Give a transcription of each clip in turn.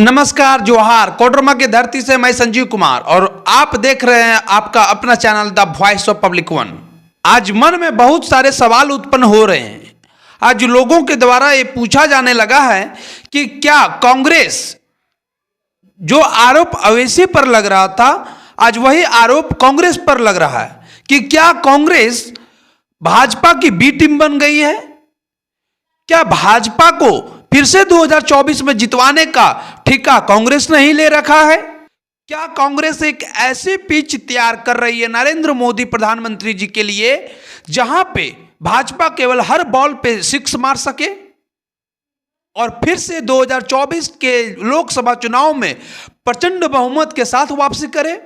नमस्कार, जोहार। कोडरमा की धरती से मैं संजीव कुमार और आप देख रहे हैं आपका अपना channel the voice of public one. आज मन में बहुत सारे सवाल उत्पन्न हो रहे हैं। आज लोगों के द्वारा ये पूछा जाने लगा है कि क्या कांग्रेस जो आरोप अवैसी पर लग रहा था, आज वही आरोप कांग्रेस पर लग रहा है कि क्या कांग्रेस भाजपा की बी टीम बन गई है? क्या भाजपा को फिर से 2024 में जितवाने का ठेका कांग्रेस ने ही ले रखा है? क्या कांग्रेस एक ऐसी पिच तैयार कर रही है नरेंद्र मोदी प्रधानमंत्री जी के लिए जहां पे भाजपा केवल हर बॉल पे सिक्स मार सके और फिर से 2024 के लोकसभा चुनाव में प्रचंड बहुमत के साथ वापसी करे?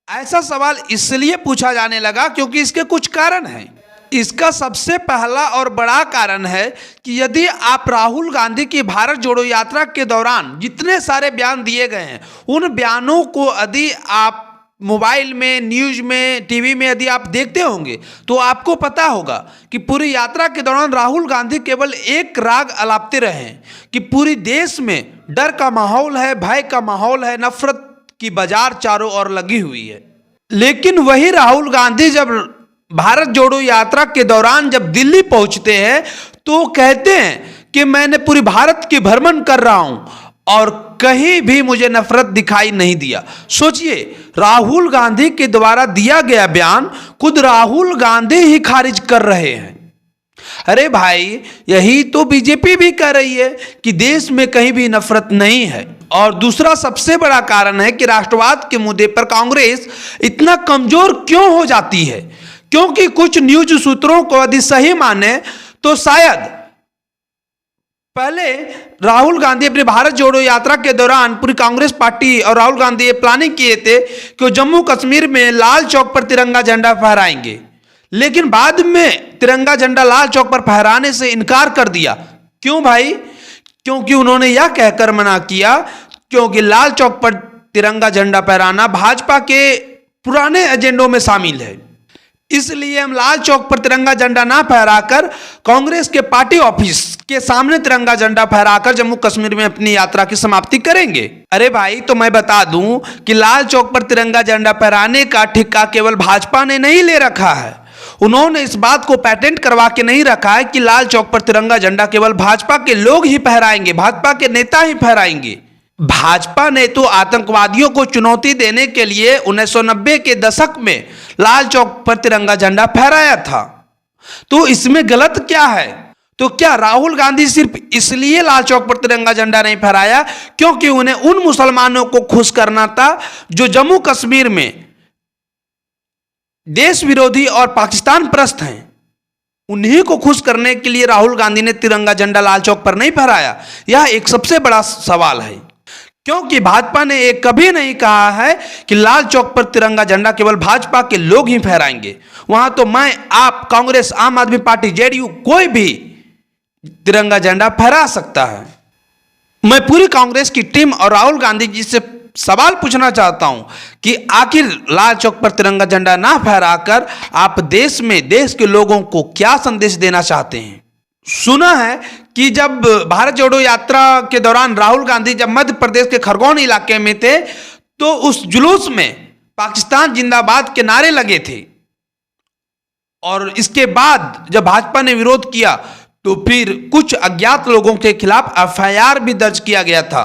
ऐसा सवाल इसलिए पूछा जाने लगा क्योंकि इसके कुछ कारण हैं। इसका सबसे पहला और बड़ा कारण है कि यदि आप राहुल गांधी की भारत जोड़ो यात्रा के दौरान जितने सारे बयान दिए गए हैं, उन बयानों को यदि आप मोबाइल में, न्यूज में, टीवी में यदि आप देखते होंगे तो आपको पता होगा कि पूरी यात्रा के दौरान राहुल गांधी केवल एक राग अलापते रहे हैं कि पूरी देश में डर का माहौल है, भय का माहौल है, नफरत की बाजार चारों ओर लगी हुई है। लेकिन वही राहुल गांधी जब भारत जोड़ो यात्रा के दौरान जब दिल्ली पहुंचते हैं तो कहते हैं कि मैंने पूरी भारत की भ्रमण कर रहा हूं और कहीं भी मुझे नफरत दिखाई नहीं दिया। सोचिए, राहुल गांधी के द्वारा दिया गया बयान खुद राहुल गांधी ही खारिज कर रहे हैं। अरे भाई, यही तो बीजेपी भी कह रही है कि देश में कहीं भी नफरत नहीं है। और दूसरा सबसे बड़ा कारण है कि राष्ट्रवाद के मुद्दे पर कांग्रेस इतना कमजोर क्यों हो जाती है? क्योंकि कुछ न्यूज सूत्रों को यदि सही माने तो शायद पहले राहुल गांधी अपनी भारत जोड़ो यात्रा के दौरान पूरी कांग्रेस पार्टी और राहुल गांधी ये प्लानिंग किए थे कि वो जम्मू कश्मीर में लाल चौक पर तिरंगा झंडा फहराएंगे, लेकिन बाद में तिरंगा झंडा लाल चौक पर फहराने से इनकार कर दिया। क्यों भाई? क्योंकि उन्होंने यह कहकर मना किया क्योंकि लाल चौक पर तिरंगा झंडा फहराना भाजपा के पुराने एजेंडों में शामिल है, इसलिए हम लाल चौक पर तिरंगा झंडा ना फहराकर कांग्रेस के पार्टी ऑफिस के सामने तिरंगा झंडा फहराकर जम्मू कश्मीर में अपनी यात्रा की समाप्ति करेंगे। अरे भाई, तो मैं बता दूं कि लाल चौक पर तिरंगा झंडा फहराने का ठेका केवल भाजपा ने नहीं ले रखा है। उन्होंने इस बात को पेटेंट करवा के नहीं रखा है कि लाल चौक पर तिरंगा झंडा केवल भाजपा के लोग ही फहराएंगे, भाजपा के नेता ही फहराएंगे। भाजपा ने तो आतंकवादियों को चुनौती देने के लिए 1990 के दशक में लाल चौक पर तिरंगा झंडा फहराया था। तो इसमें गलत क्या है? तो क्या राहुल गांधी सिर्फ इसलिए लाल चौक पर तिरंगा झंडा नहीं फहराया क्योंकि उन्हें उन मुसलमानों को खुश करना था जो जम्मू कश्मीर में देश विरोधी और पाकिस्तान प्रस्त हैं? उन्हीं को खुश करने के लिए राहुल गांधी ने तिरंगा झंडा लाल चौक पर नहीं फहराया? यह एक सबसे बड़ा सवाल है, क्योंकि भाजपा ने ये कभी नहीं कहा है कि लाल चौक पर तिरंगा झंडा केवल भाजपा के लोग ही फहराएंगे। वहां तो मैं, आप, कांग्रेस, आम आदमी पार्टी, जेडीयू, कोई भी तिरंगा झंडा फहरा सकता है। मैं पूरी कांग्रेस की टीम और राहुल गांधी जी से सवाल पूछना चाहता हूं कि आखिर लाल चौक पर तिरंगा झंडा ना फहराकर आप देश में, देश के लोगों को क्या संदेश देना चाहते हैं? सुना है कि जब भारत जोड़ो यात्रा के दौरान राहुल गांधी जब मध्य प्रदेश के खरगोन इलाके में थे तो उस जुलूस में पाकिस्तान जिंदाबाद के नारे लगे थे और इसके बाद जब भाजपा ने विरोध किया तो फिर कुछ अज्ञात लोगों के खिलाफ एफआईआर भी दर्ज किया गया था।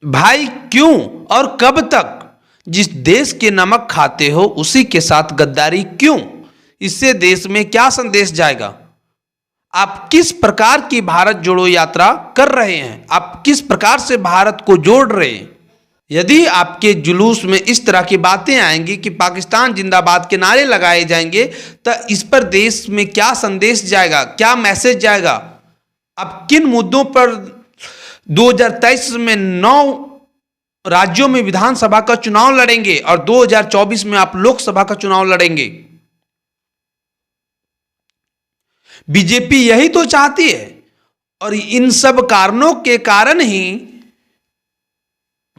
भाई, क्यों और कब तक? जिस देश के नमक खाते हो उसी के साथ गद्दारी क्यों? इससे देश में क्या संदेश जाएगा? आप किस प्रकार की भारत जोड़ो यात्रा कर रहे हैं? आप किस प्रकार से भारत को जोड़ रहे हैं? यदि आपके जुलूस में इस तरह की बातें आएंगी कि पाकिस्तान जिंदाबाद के नारे लगाए जाएंगे तो इस पर देश में क्या संदेश जाएगा, क्या मैसेज जाएगा? आप किन मुद्दों पर 2023 में 9 राज्यों में विधानसभा का चुनाव लड़ेंगे और 2024 में आप लोकसभा का चुनाव लड़ेंगे? बीजेपी यही तो चाहती है और इन सब कारणों के कारण ही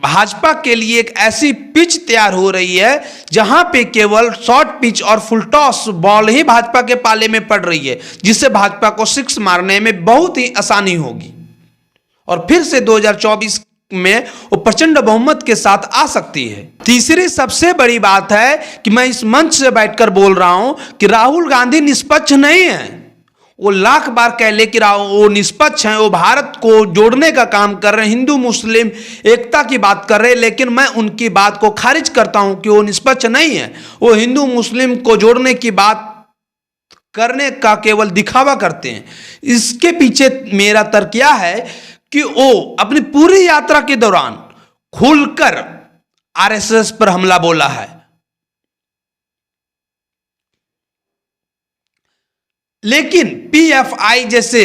भाजपा के लिए एक ऐसी पिच तैयार हो रही है जहां पे केवल शॉर्ट पिच और फुल टॉस बॉल ही भाजपा के पाले में पड़ रही है, जिससे भाजपा को सिक्स मारने में बहुत ही आसानी होगी और फिर से 2024 में वो प्रचंड बहुमत के साथ आ सकती है। तीसरी सबसे बड़ी बात है कि मैं इस मंच से बैठकर बोल रहा हूं कि राहुल गांधी निष्पक्ष नहीं है। वो लाख बार कह ले कि वो निष्पक्ष हैं, वो भारत को जोड़ने का काम कर रहे हैं, हिंदू मुस्लिम एकता की बात कर रहे हैं, लेकिन मैं उनकी बात को खारिज करता हूं कि वो निष्पक्ष नहीं है। वो हिंदू मुस्लिम को जोड़ने की बात करने का केवल दिखावा करते हैं। इसके पीछे मेरा तर्क यह है कि वो अपनी पूरी यात्रा के दौरान खुलकर आरएसएस पर हमला बोला है, लेकिन पीएफआई जैसे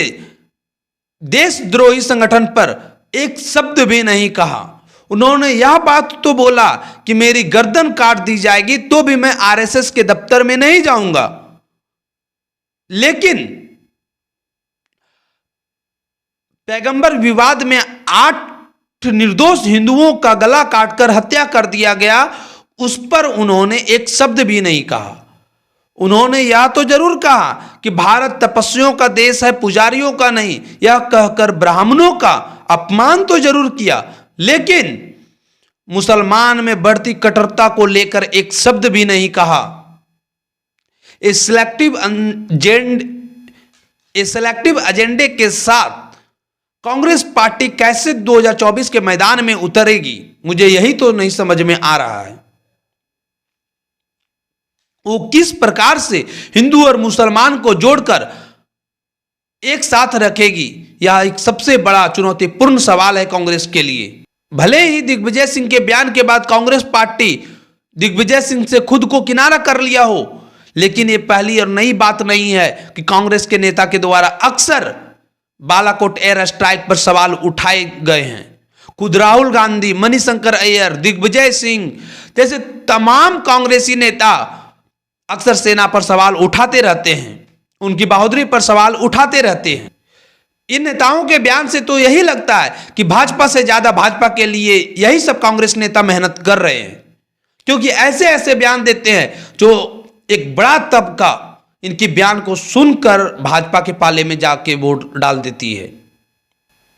देशद्रोही संगठन पर एक शब्द भी नहीं कहा। उन्होंने यह बात तो बोला कि मेरी गर्दन काट दी जाएगी तो भी मैं आरएसएस के दफ्तर में नहीं जाऊंगा, लेकिन पैगंबर विवाद में 8 निर्दोष हिंदुओं का गला काटकर हत्या कर दिया गया, उस पर उन्होंने एक शब्द भी नहीं कहा। उन्होंने यह तो जरूर कहा कि भारत तपस्वियों का देश है, पुजारियों का नहीं। यह कहकर ब्राह्मणों का अपमान तो जरूर किया, लेकिन मुसलमान में बढ़ती कट्टरता को लेकर एक शब्द भी नहीं कहा। सिलेक्टिव एजेंडे के साथ कांग्रेस पार्टी कैसे 2024 के मैदान में उतरेगी, मुझे यही तो नहीं समझ में आ रहा है। वो किस प्रकार से हिंदू और मुसलमान को जोड़कर एक साथ रखेगी, यह एक सबसे बड़ा चुनौतीपूर्ण सवाल है कांग्रेस के लिए। भले ही दिग्विजय सिंह के बयान के बाद कांग्रेस पार्टी दिग्विजय सिंह से खुद को किनारा कर लिया हो, लेकिन यह पहली और नई बात नहीं है कि कांग्रेस के नेता के द्वारा अक्सर बालाकोट एयर स्ट्राइक पर सवाल उठाए गए हैं। खुद राहुल गांधी, मणिशंकर अय्यर, दिग्विजय सिंह जैसे तमाम कांग्रेसी नेता अक्सर सेना पर सवाल उठाते रहते हैं, उनकी बहादुरी पर सवाल उठाते रहते हैं। इन नेताओं के बयान से तो यही लगता है कि भाजपा से ज्यादा भाजपा के लिए यही सब कांग्रेस नेता मेहनत कर रहे हैं, क्योंकि ऐसे ऐसे बयान देते हैं जो एक बड़ा तबका इनकी बयान को सुनकर भाजपा के पाले में जाके वोट डाल देती है।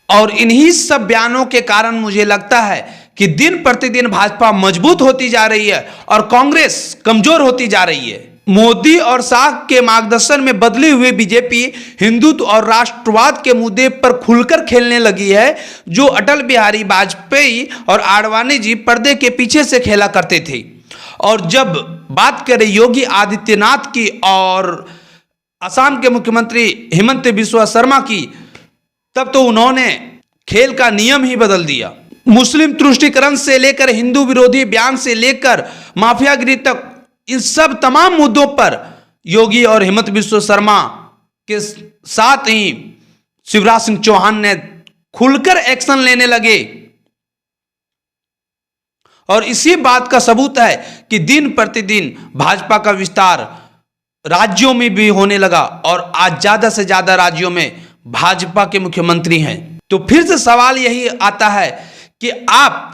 और इन्हीं सब बयानों के कारण मुझे लगता है कि दिन प्रतिदिन भाजपा मजबूत होती जा रही है और कांग्रेस कमजोर होती जा रही है। मोदी और शाह के मार्गदर्शन में बदली हुई बीजेपी हिंदुत्व और राष्ट्रवाद के मुद्दे पर खुलकर खेलने लगी है, जो अटल बिहारी वाजपेयी और आडवाणी जी पर्दे के पीछे से खेला करते थे। और जब बात करें योगी आदित्यनाथ की और असम के मुख्यमंत्री हेमंत बिस्वा शर्मा की, तब तो उन्होंने खेल का नियम ही बदल दिया। मुस्लिम तुष्टीकरण से लेकर हिंदू विरोधी बयान से लेकर माफियागिरी तक, इन सब तमाम मुद्दों पर योगी और हेमंत बिस्वा शर्मा के साथ ही शिवराज सिंह चौहान ने खुलकर एक्शन लेने लगे। और इसी बात का सबूत है कि दिन प्रतिदिन भाजपा का विस्तार राज्यों में भी होने लगा और आज ज्यादा से ज्यादा राज्यों में भाजपा के मुख्यमंत्री हैं। तो फिर से सवाल यही आता है कि आप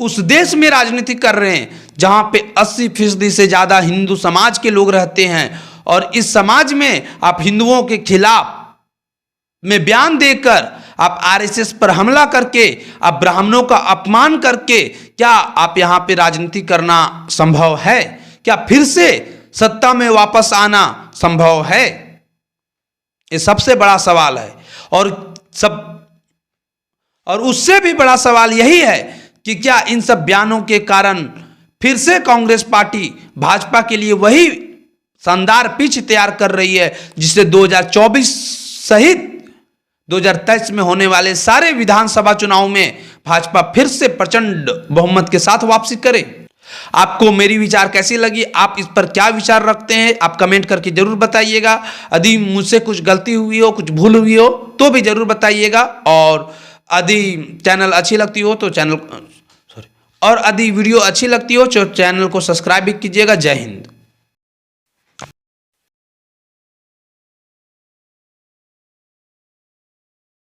उस देश में राजनीति कर रहे हैं जहां पे 80% से ज्यादा हिंदू समाज के लोग रहते हैं, और इस समाज में आप हिंदुओं के खिलाफ में बयान देकर, आप आरएसएस पर हमला करके, आप ब्राह्मणों का अपमान करके, क्या आप यहां पे राजनीति करना संभव है? क्या फिर से सत्ता में वापस आना संभव है? ये सबसे बड़ा सवाल है। और उससे भी बड़ा सवाल यही है कि क्या इन सब बयानों के कारण फिर से कांग्रेस पार्टी भाजपा के लिए वही शानदार पिच तैयार कर रही है जिससे 2024 सहित 2023 में होने वाले सारे विधानसभा चुनाव में भाजपा फिर से प्रचंड बहुमत के साथ वापसी करे? आपको मेरी विचार कैसी लगी, आप इस पर क्या विचार रखते हैं, आप कमेंट करके जरूर बताइएगा। यदि मुझसे कुछ गलती हुई हो, कुछ भूल हुई हो तो भी जरूर बताइएगा। और यदि चैनल अच्छी लगती हो तो यदि वीडियो अच्छी लगती हो तो चैनल को सब्सक्राइब भी कीजिएगा। जय हिंद।